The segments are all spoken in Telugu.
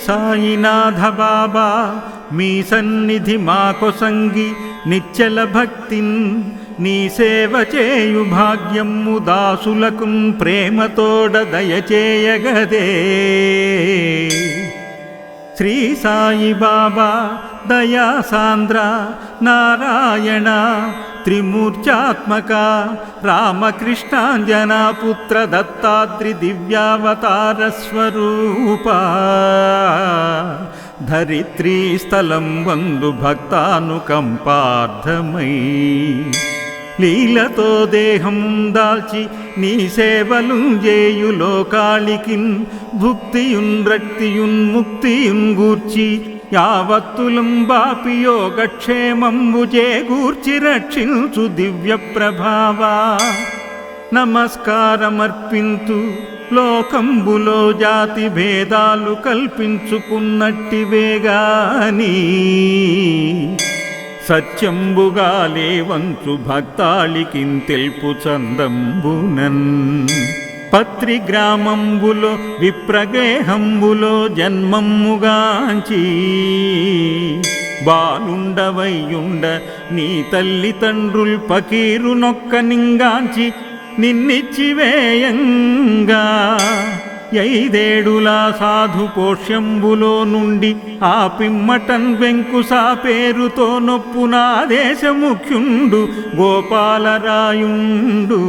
సాయినాథ బాబా మీ సన్నిధి మాకొసంగి నిశ్చల భక్తిన్ నీ సేవ చేయు భాగ్యము దాసులకున్ ప్రేమతోడ దయచేయగదే. శ్రీ సాయి బాబా దయా సాంద్ర నారాయణ త్రిమూర్త్యాత్మక రామకృష్ణాంజనా పుత్ర దత్తాత్రి దివ్యావతార స్వరూప ధరిత్రీ స్థలం వందు భక్తానుకంపార్థమై లీలతో దేహం దాల్చి నీ సేవలు జేయు లోకాళికిన్ భుక్తియున్ రక్తియున్ ముక్తియున్ గూర్చి యావత్తులం బాపి యోగక్షేమంబు చేకూర్చి రక్షించు దివ్య ప్రభావా. నమస్కారమర్పింతు లోకంబులో జాతి భేదాలు కల్పించుకున్నట్టివేగాని సత్యంబుగా లేవంచు భక్తాళికిన్ తెల్పు చందంబునన్ పత్రి గ్రామంబులో విప్రగేహంబులో జన్మమ్ముగాంచి బాలుండవయ్యుండ నీ తల్లిదండ్రుల్ పకీరు నొక్క నింగాంచి నిన్నిచ్చివేయంగా 5 ఏడుల సాధు పోష్యంబులో నుండి ఆ పిమ్మటన్ వెంకుసా పేరుతో నొప్పునా దేశముఖ్యుండు గోపాలరాయుండు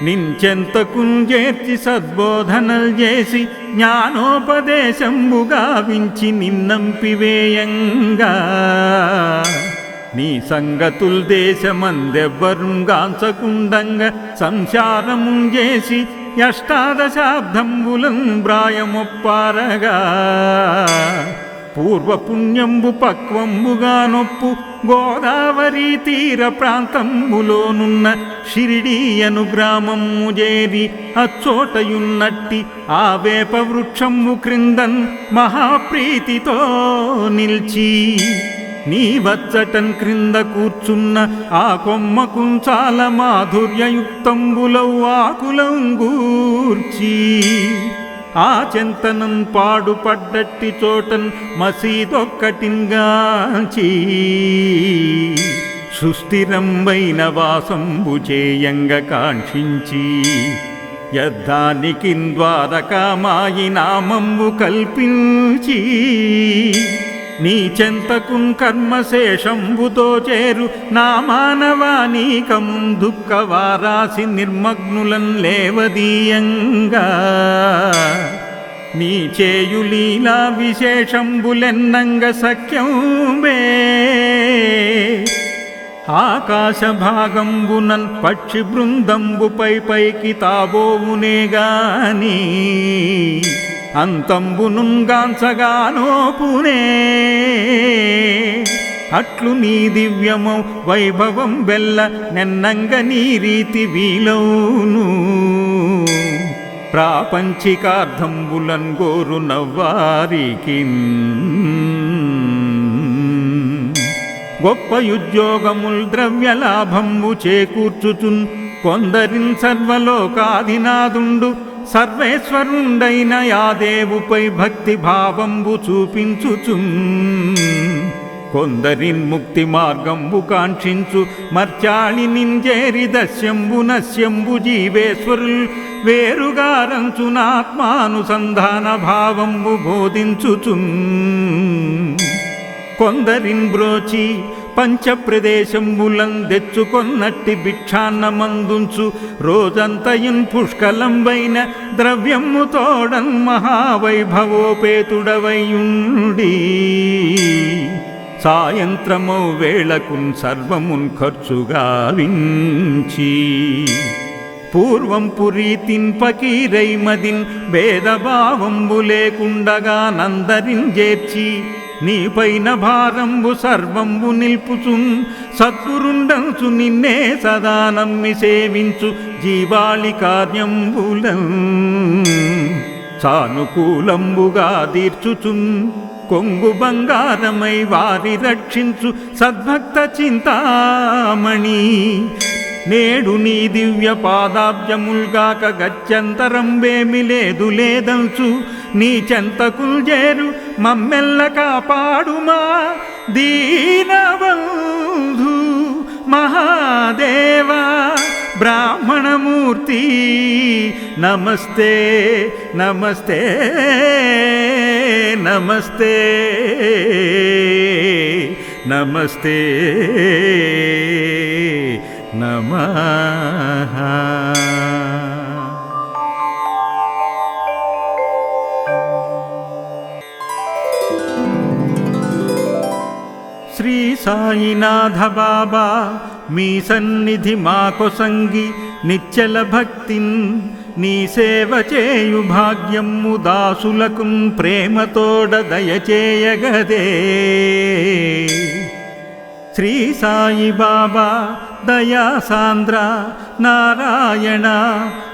నించెంతకుంజేర్చి సద్బోధనల్ చేసి జ్ఞానోపదేశంబు గావించి నిన్నంపివేయంగా నీ సంగతుల్ దేశమందెవ్వరుంగాంచకుండంగా సంసారముం చేసి 18 దశాబ్దంబులం బ్రాయమొప్పారగా పూర్వపుణ్యంబు పక్వంబుగా నొప్పు గోదావరి తీర ప్రాంతంబులోనున్న షిరిడీయను గ్రామము చేరి అచ్చోటయున్నట్టి ఆ వేప వృక్షంబు క్రిందన్ మహాప్రీతితో నిల్చి నీ వచ్చటన్ క్రింద కూర్చున్న ఆ కొమ్మకుం చాలా మాధుర్యయుక్తంబులౌ ఆకులంగూర్చి ఆ చింతనం పాడుపడ్డట్టి చోటన్ మసీదొక్కటింగాంచి సుస్థిరంబైన వాసంబు చేయంగ కాంక్షించి యద్ధానికి ద్వారకామాయి నామంబు కల్పించి నీ చెంతకున్ కర్మశేషంబుతో చేరు నా మానవానీకము దుఃఖవారాసి నిర్మగ్నులన్ లేవదీయంగా నీ చేయు లీలా విశేషంబులెన్నంగ సఖ్యంబే ఆకాశ భాగంబునన్ పక్షి బృందంబుపై పైకి తాబోవునేగాని అంతంబునుగాంచగానోపునే అట్లు నీ దివ్యమౌ వైభవం వెల్ల నెన్నంగ నీ రీతి వీలౌను ప్రాపంచికార్థంబులన్ గోరు నవ్వారికి గొప్ప ఉద్యోగముల్ ద్రవ్యలాభంబు చేకూర్చుచున్ కొందరిన్ సర్వలోకాధినాథుండు సర్వేశ్వరుండైన యాదేవుపై భక్తి భావంబు చూపించుచున్ కొందరిన్ ముక్తి మార్గంబు కాంక్షించు మర్చాళి నింజేరి దస్యంబు నశ్యంబు జీవేశ్వరుల్ వేరుగారంచునాత్మానుసంధాన భావంబు బోధించుచున్ కొందరిన్ బ్రోచి పంచప్రదేశంబులం తెచ్చుకొన్నట్టి భిక్షాన్నమందుంచు రోజంతయున్ పుష్కలంబైన ద్రవ్యము తోడన్ మహావైభవోపేతుడవయుండి సాయంత్రమౌ వేళకున్ సర్వమున్ ఖర్చుగావించి పూర్వం పురీతిన్ పకీరై మదిన్ భేదభావంబు లేకుండగా నందరిన్ చేర్చి నీపైన భారంబు సర్వంబు నిల్పుచున్ సద్గురుండంచు నిన్నే సదా నమ్మి సేవించు జీవాళి కార్యంబులం సానుకూలంబుగా తీర్చుచున్ కొంగు బంగారమై వారి రక్షించు సద్భక్త చింతామణి నేడు నీ దివ్య పాదాబ్జముల్గాక గత్యంతరంబేమి లేదు లేదంచు నీ చెంతకుల్ చేరు మమ్మెల్ల కాపాడుమా దీనబంధు మహాదేవా బ్రాహ్మణమూర్తి నమస్తే నమస్తే నమస్తే నమస్తే నమః. శ్రీ సాయినాథ బాబా మీ సన్నిధి మాకొసంగి నిశ్చల భక్తిన్ నీ సేవ చేయు భాగ్యము దాసులకున్ ప్రేమతోడ దయచేయగదే. శ్రీ సాయి బాబా దయాసాంద్ర నారాయణ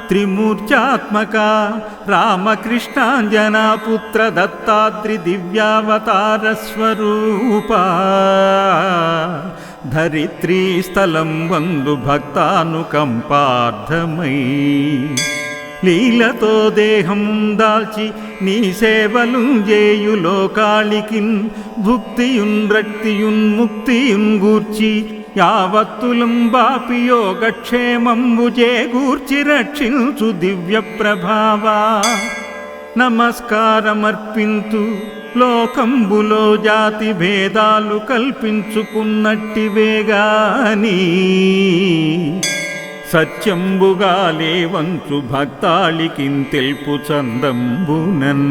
త్రిమూర్త్యాత్మక రామకృష్ణాంజనా పుత్ర దత్తాత్రి దివ్యావతార స్వరూప ధరిత్రీ స్థలం వందు భక్తానుకంపార్థమై లీలతో దేహం దాల్చి నీ సేవలు జేయు లోకాళికిన్ భుక్తియున్ రక్తియున్ ముక్తియున్ గూర్చి యావత్తులం బాపి యోగక్షేమంబు చేకూర్చి రక్షించు దివ్య ప్రభావా నమస్కారమర్పింతు. లోకంబులో జాతి భేదాలు కల్పించుకున్నట్టివేగాని సత్యంబుగా లేవంచు భక్తాళికిన్ తెల్పు చందంబునన్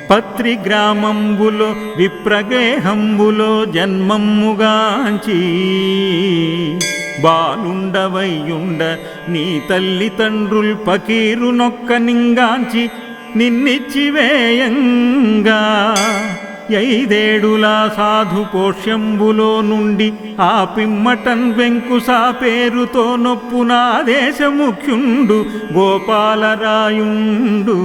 పత్రి గ్రామంబులో విప్రగేహంబులో జన్మమ్ముగాంచి బాలుండవయ్యుండ నీ తల్లిదండ్రుల్ పకీరు నొక్క నింగాంచి నిన్నిచ్చివేయంగా 5 ఏడుల సాధు పోష్యంబులో నుండి ఆ పిమ్మటన్ వెంకుసా పేరుతో నొప్పునా దేశముఖ్యుండు గోపాలరాయుండు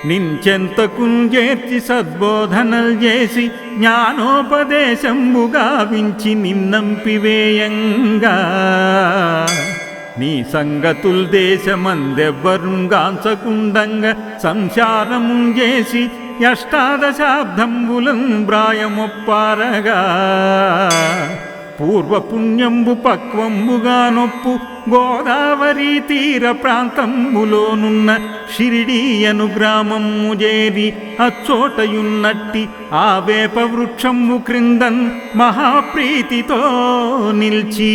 నించెంతకుంజేర్చి సద్బోధనల్ చేసి జ్ఞానోపదేశంబు గావించి నిన్నంపివేయంగా నీ సంగతుల్ దేశమందెవ్వరుంగాంచకుండంగా సంసారముం చేసి 18 దశాబ్దంబులం బ్రాయమొప్పారగా పూర్వపుణ్యంబు పక్వంబుగా నొప్పు గోదావరి తీర ప్రాంతంబులోనున్న షిరిడీయను గ్రామము చేరి అచ్చోటయున్నట్టి ఆ వేప వృక్షంబు క్రిందన్ మహాప్రీతితో నిల్చి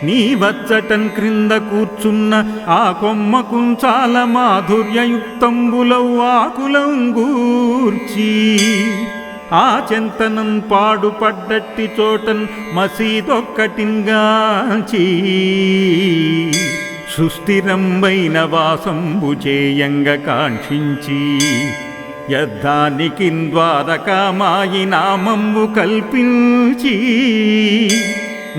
నీ వచ్చటన్ క్రింద కూర్చున్న ఆ కొమ్మకుం చాలా మాధుర్యయుక్తంబులౌ ఆకులంగూర్చి ఆ చెంతనం పాడుపడ్డట్టి చోటన్ మసీదొక్కటింగాంచి సుస్థిరంబైన వాసంబు చేయంగ కాంక్షించి యద్ధానికి ద్వారకామాయి నామంబు కల్పించి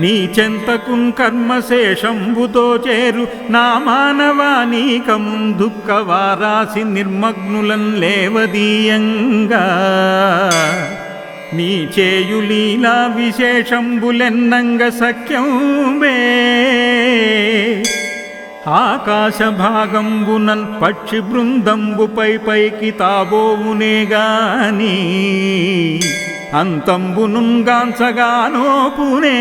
నీ చెంతకున్ కర్మశేషంబుతో చేరు నా మానవానీకము దుఃఖవారాసి నిర్మగ్నులన్ లేవదీయంగా నీ చేయు లీలా విశేషంబులెన్నంగ సఖ్యంబే ఆకాశ భాగంబునన్ పక్షి బృందంబుపై పైకి తాబోవునేగాని అంతంబునుగాంచగానోపునే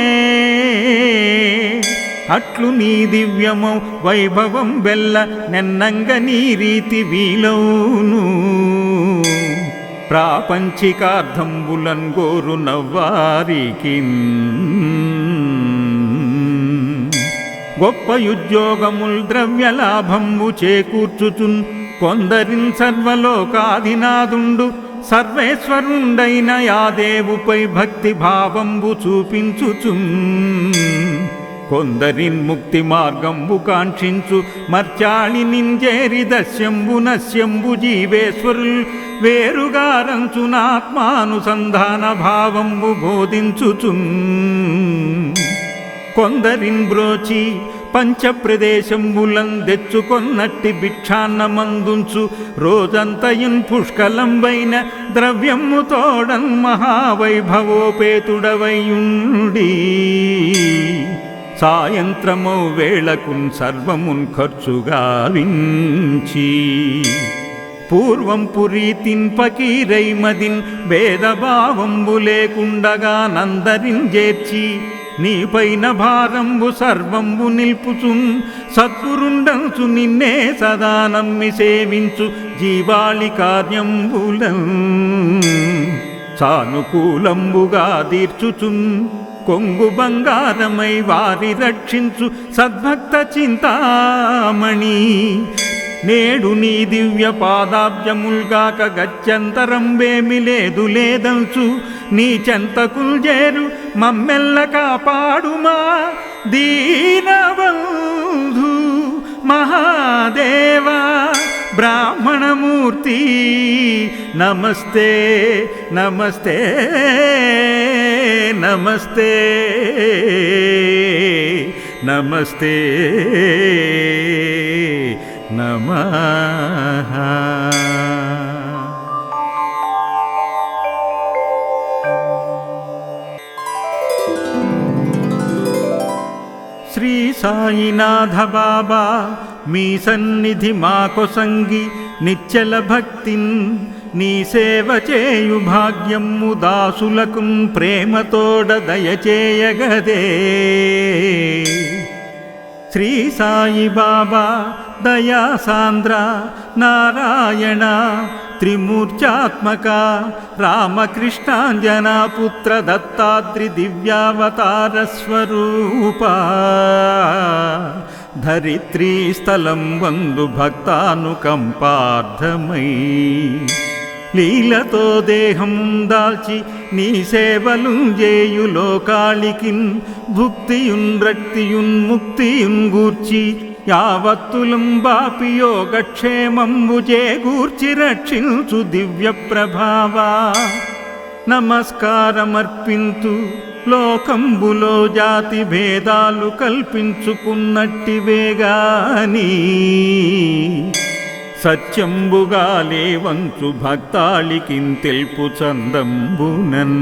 అట్లు నీ దివ్యమౌ వైభవం బెల్ల నెన్నంగ నీ రీతి వీలౌను ప్రాపంచికార్థంబులన్ గోరు నవ్వారికి గొప్ప ఉద్యోగముల్ ద్రవ్యలాభంబు చేకూర్చుచున్ కొందరిన్ సర్వలోకాధినాదుండు సర్వేశ్వరుండైన యాదేవుపై భక్తి భావంబు చూపించుచున్ కొందరిన్ ముక్తి మార్గంబు కాంక్షించు మర్చాళి నింజేరి దస్యంబు నశ్యంబు జీవేశ్వరుల్ వేరుగారంచునాత్మానుసంధాన భావంబు బోధించుచున్ కొందరిన్ బ్రోచి పంచప్రదేశంబులందెచ్చుకొన్నట్టి భిక్షాన్నమందుంచు రోజంతయున్ పుష్కలంబైన ద్రవ్యము తోడన్ మహావైభవోపేతుడవయుండి సాయంత్రమౌ వేళకున్ సర్వమున్ ఖర్చుగావించి పూర్వంపు రీతిన్ పకీరైమదిన్ భేదభావంబు లేకుండగా నందరిన్ చేర్చి నీపైన భారంబు సర్వంబు నిల్పుచున్ సద్గురుండంచు నిన్నే సదా నమ్మి సేవించు జీవాళి కార్యంబులం సానుకూలంబుగా తీర్చుచున్ కొంగు బంగారమై వారి రక్షించు సద్భక్త చింతామణి నేడు నీ దివ్య పాదాబ్జముల్గాక గత్యంతరంబేమి లేదు లేదంచు నీ చెంతకుల్ చేరు మమ్మెల్ల కాపాడుమా దీనబంధు మహాదేవా బ్రాహ్మణమూర్తి నమస్తే నమస్తే నమస్తే నమస్తే నమః. శ్రీ సాయినాథ బాబా మీ సన్నిధి మాకొసంగి నిశ్చల భక్తిన్ నీ సేవ చేయు భాగ్యము దాసులకున్ ప్రేమతోడ దయచేయగదే. శ్రీ సాయి బాబా దయాసాంద్ర నారాయణ త్రిమూర్త్యాత్మక రామకృష్ణాంజనా పుత్ర దత్తాత్రి దివ్యావతార స్వరూప ధరిత్రీ స్థలం వందు భక్తానుకంపార్థమై లీలతో దేహం దాల్చి నీ సేవలు చేయు లోకాళికిన్ భుక్తియున్ రక్తియున్ ముక్తియున్ గూర్చి యావత్తులం బాపి యోగక్షేమంబు చేకూర్చి రక్షించు దివ్య ప్రభావా నమస్కారమర్పింతు. లోకంబులో జాతి భేదాలు కల్పించుకున్నట్టివేగాని సత్యంబుగా లేవంచు భక్తాళికిన్ తెల్పు చందంబునన్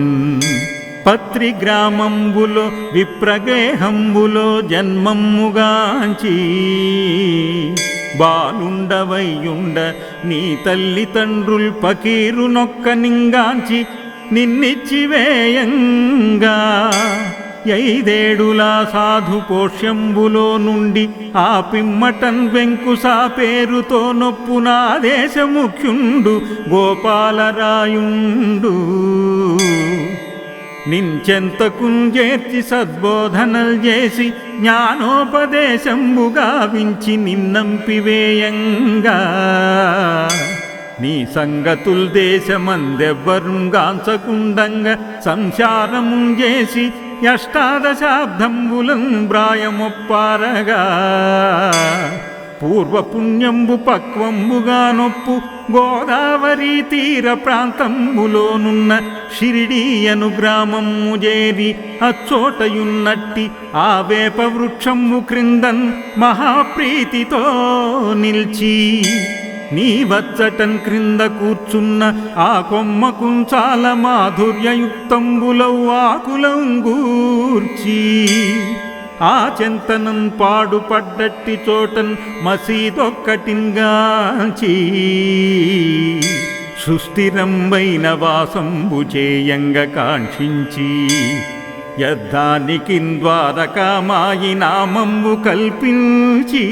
పత్రి గ్రామంబులో విప్రగేహంబులో జన్మమ్ముగాంచి బాలుండవయ్యుండ నీ తల్లిదండ్రుల్ పకీరు నొక్క నింగాంచి నిన్నిచ్చివేయంగా 5 సాధు పోష్యంబులో నుండి ఆ పిమ్మటన్ వెంకుసా పేరుతో నొప్పునా దేశముఖ్యుండు గోపాలరాయుండు నించెంతకుంజేర్చి సద్బోధనల్ చేసి జ్ఞానోపదేశంబు గావించి నిన్నంపివేయంగా నీ సంగతుల్ దేశమందెవ్వరుంగాంచకుండంగా సంసారముం చేసి 18 శతాబ్దంబులం బ్రాయమొప్పారగా పూర్వపుణ్యంబు పక్వంబుగా నొప్పు గోదావరి తీర ప్రాంతంబులోనున్న షిరిడీయను గ్రామము చేరి అచ్చోటయున్నట్టి ఆ వేప వృక్షంబు క్రిందన్ మహాప్రీతితో నిల్చి నీ వచ్చటన్ క్రింద కూర్చున్న ఆ కొమ్మకుం చాలా మాధుర్యయుక్తంబులౌ ఆకులంగూర్చి ఆ చెంతనం పాడుపడ్డట్టి చోటన్ మసీదొక్కటింగాంచి సుస్థిరంబైన వాసంబు చేయంగ కాంక్షించి యద్ధానికిన్ ద్వారకామాయి నామంబు కల్పించి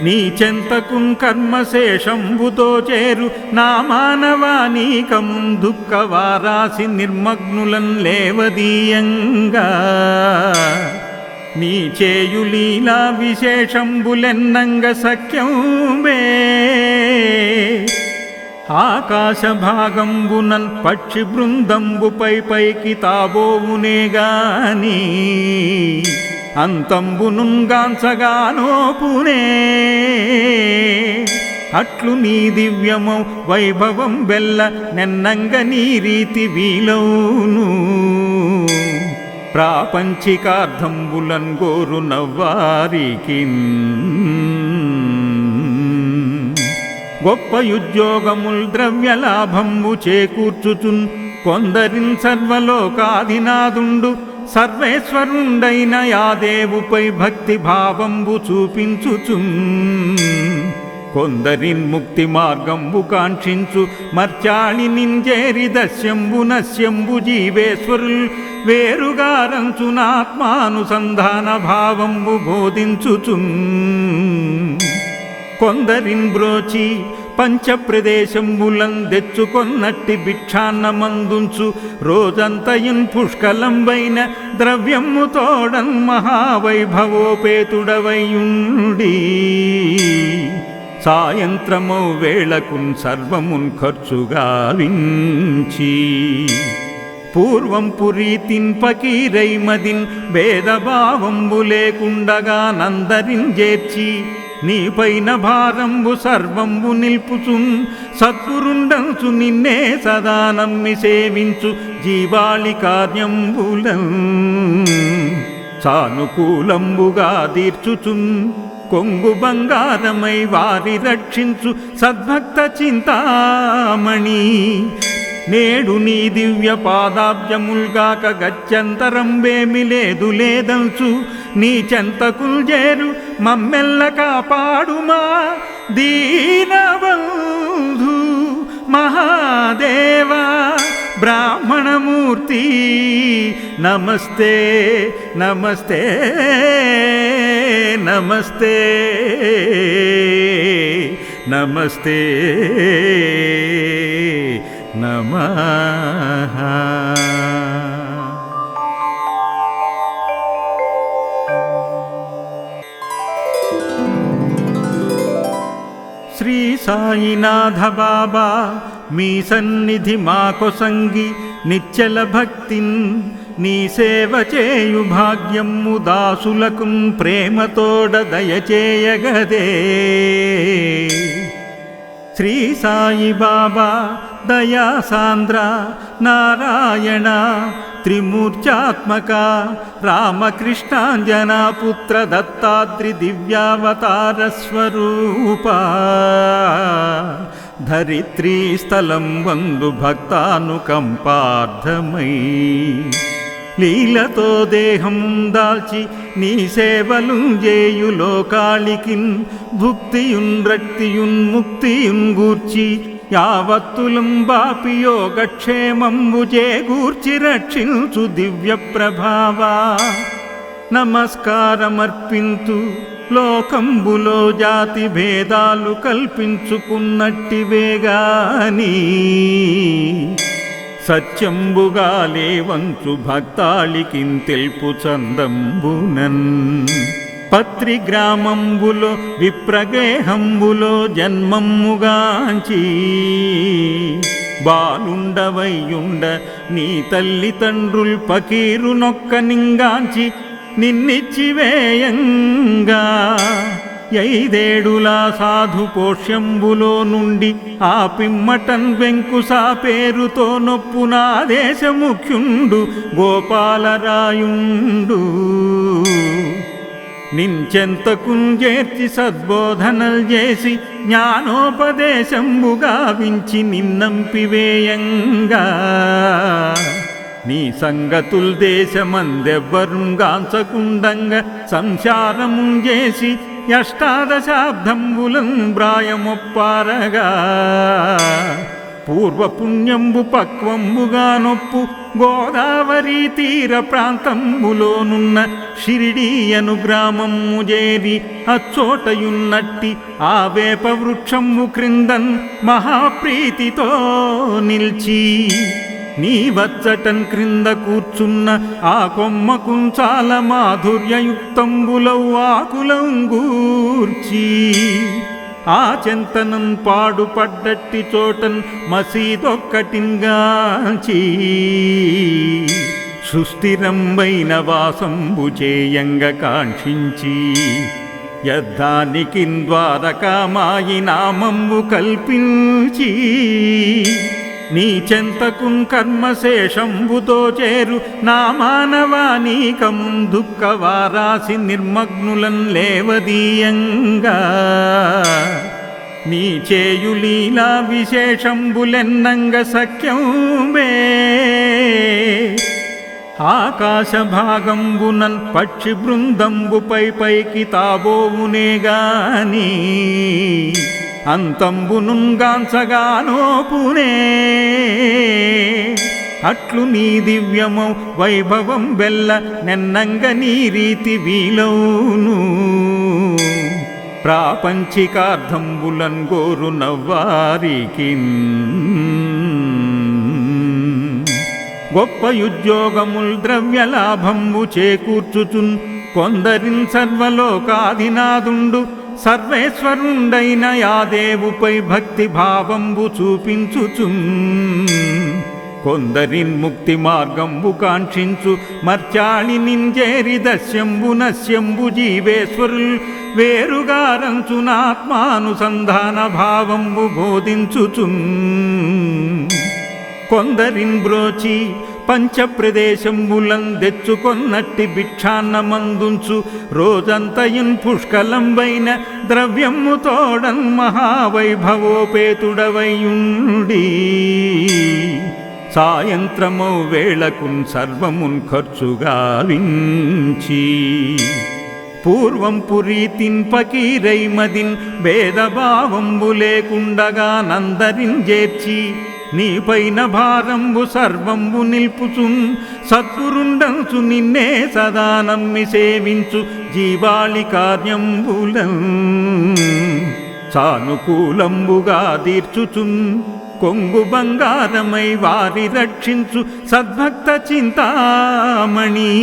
నీ చెంతకున్ కర్మశేషంబుతో చేరు నా మానవానీకమున్ దుఃఖవారాసి నిర్మగ్నులన్ లేవదీయంగా నీ చేయు లీలా విశేషంబులెన్నంగ సఖ్యంబే ఆకాశ భాగంబునన్ పక్షి బృందంబుపై పైకి తాబోవునేగాని అంతంబునుంగాంచగానోపునే అట్లు నీ దివ్యమౌ వైభవం వెల్ల నెన్నంగ నీ రీతి వీలౌను ప్రాపంచికార్థంబులన్ గోరు నవ్వారికిన్ గొప్ప ఉద్యోగముల్ ద్రవ్యలాభంబు చేకూర్చుచున్ కొందరిన్ సర్వలోకాధినాథుండు సర్వేశ్వరుండైన యాదేవుపై భక్తి భావంబు చూపించుచున్ కొందరిన్ ముక్తి మార్గంబు కాంక్షించు మర్చాళి నింజేరి దస్యంబు నశ్యంబు జీవేశ్వరుల్ వేరుగారంచునాత్మానుసంధాన భావంబు బోధించుచున్ కొందరిన్ బ్రోచి పంచప్రదేశంబులం తెచ్చుకొన్నట్టి భిక్షాన్నమందుంచు రోజంతయున్ పుష్కలంబైన ద్రవ్యము తోడన్ మహావైభవోపేతుడవయుండి సాయంత్రమౌ వేళకున్ సర్వమున్ ఖర్చుగావించి పూర్వంపు రీతిన్ పకీరైమదిన్ భేదభావంబు లేకుండగా నందరిన్ చేర్చి నీపైన భారంబు సర్వంబు నిల్పుచున్ సద్గురుండంచు నిన్నే సదా నమ్మి సేవించు జీవాళి కార్యంబులం సానుకూలంబుగా తీర్చుచున్ కొంగు బంగారమై వారి రక్షించు సద్భక్త చింతామణి నేడు నీ దివ్య పాదాబ్జముల్గాక గత్యంతరంబేమి లేదు లేదంచు నీ చెంతకుల్ చేరు మమ్మెల్ల కాపాడుమా దీనబంధు మహాదేవా బ్రాహ్మణమూర్తి నమస్తే నమస్తే నమస్తే నమస్తే నమః. శ్రీ సాయినాథ బాబా మీ సన్నిధి మాకొసంగి నిశ్చల భక్తిన్ నీ సేవ చేయు భాగ్యము దాసులకున్ ప్రేమతోడ దయచేయగదే. శ్రీ సాయి బాబా దయాసాంద్ర నారాయణ త్రిమూర్త్యాత్మక రామకృష్ణాంజనా పుత్ర దత్తాత్రి దివ్యావతార స్వరూప ధరిత్రీ స్థలం వందు భక్తానుకంపార్థమై లీలతో దేహం దాల్చి నీ సేవలు చేయు లోకాళికిన్ భుక్తియున్ రక్తియున్ ముక్తియున్ గూర్చి యావత్తులం బాపి యోగక్షేమంబు చేకూర్చి రక్షించు దివ్య ప్రభావా నమస్కారమర్పింతు. లోకంబులో జాతి భేదాలు కల్పించుకున్నట్టివేగాని సత్యంబుగా లేవంచు భక్తాళికిన్ తెల్పు చందంబునన్ పత్రి గ్రామంబులో విప్రగేహంబులో జన్మమ్ముగాంచి బాలుండవయ్యుండ నీ తల్లిదండ్రుల్ పకీరు నొక్క నింగాంచి నిన్నిచ్చివేయంగా 5 సాధు పోష్యంబులో నుండి ఆ పిమ్మటన్ వెంకుసా పేరుతో నొప్పునా దేశముఖ్యుండు గోపాలరాయుండు నించెంతకుంజేర్చి సద్బోధనల్ చేసి జ్ఞానోపదేశంబు గావించి నిన్నంపివేయంగా నీ సంగతుల్ దేశమందెవ్వరుంగాంచకుండంగా సంసారముం చేసి 18 శతాబ్దంబులం బ్రాయమొప్పారగా పూర్వపుణ్యంబు పక్వంబుగా నొప్పు గోదావరి తీర ప్రాంతంబులోనున్న షిరిడీయను గ్రామము చేరి అచ్చోటయున్నట్టి ఆ వేప వృక్షంబు క్రిందన్ మహాప్రీతితో నిల్చి నీ వచ్చటన్ క్రింద కూర్చున్న ఆ కొమ్మకుం చాలా మాధుర్యయుక్తంబులౌ ఆకులంగూర్చి ఆ చెంతనం పాడుపడ్డట్టి చోటన్ మసీదొక్కటింగాంచి సుస్థిరంబైన వాసంబు చేయంగ కాంక్షించి యద్ధానికిన్ ద్వారకామాయి నామంబు కల్పించి నీ చెంతకున్ కర్మశేషంబుతో చేరు నా మానవానీకముం దుఃఖవారాసి నిర్మగ్నులన్ లేవదీయంగా నీ చేయులీలా విశేషంబులెన్నంగ సఖ్యంబే ఆకాశ భాగంబునన్ పక్షి బృందంబుపై పైకి తాబోవునేగాని అంతంబునుగాంచగానోపునే అట్లు నీ దివ్యమౌ వైభవం వెల్ల నెన్నంగ నీ రీతి వీలౌను ప్రాపంచికార్థంబులన్ గోరు నవ్వారికి గొప్ప ఉద్యోగముల్ ద్రవ్యలాభంబు చేకూర్చుచున్ కొందరిన్ సర్వలోకాధినాదుండు సర్వేశ్వరుండైన యాదేవుపై భక్తి భావంబు చూపించుచున్ కొందరిన్ ముక్తి మార్గంబు కాంక్షించు మర్చాళి నింజేరి దస్యంబు నశ్యంబు జీవేశ్వరుల్ వేరుగారంచునాత్మానుసంధాన భావంబు బోధించుచున్ కొందరిన్ బ్రోచి పంచప్రదేశంబులం తెచ్చుకొన్నట్టి భిక్షాన్నమందుంచు రోజంతయున్ పుష్కలంబైన ద్రవ్యము తోడన్ మహావైభవోపేతుడవయుండి సాయంత్రమౌ వేళకున్ సర్వమున్ ఖర్చుగావించి పూర్వం పురీతిన్ పకీరైమదిన్ భేదభావంబు లేకుండగా నందరిన్ చేర్చి నీపైన భారంబు సర్వంబు నిల్పుచున్ సద్గురుండంచు నిన్నే సదా నమ్మి సేవించు జీవాళి కార్యంబులం సానుకూలంబుగా తీర్చుచున్ కొంగు బంగారమై వారి రక్షించు సద్భక్త చింతామణి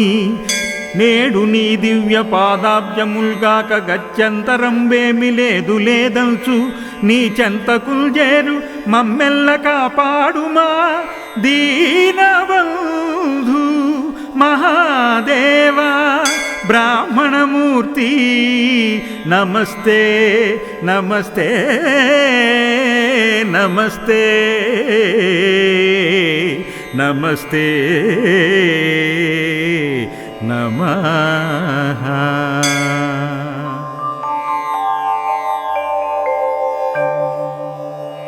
నేడు నీ దివ్య పాదాబ్జముల్గాక గత్యంతరంబేమి లేదు లేదంచు నీ చెంతకుల్ చేరు మమ్మెల్ల కాపాడుమా దీనబంధు మహాదేవా బ్రాహ్మణమూర్తి నమస్తే నమస్తే నమస్తే నమస్తే నమస్తే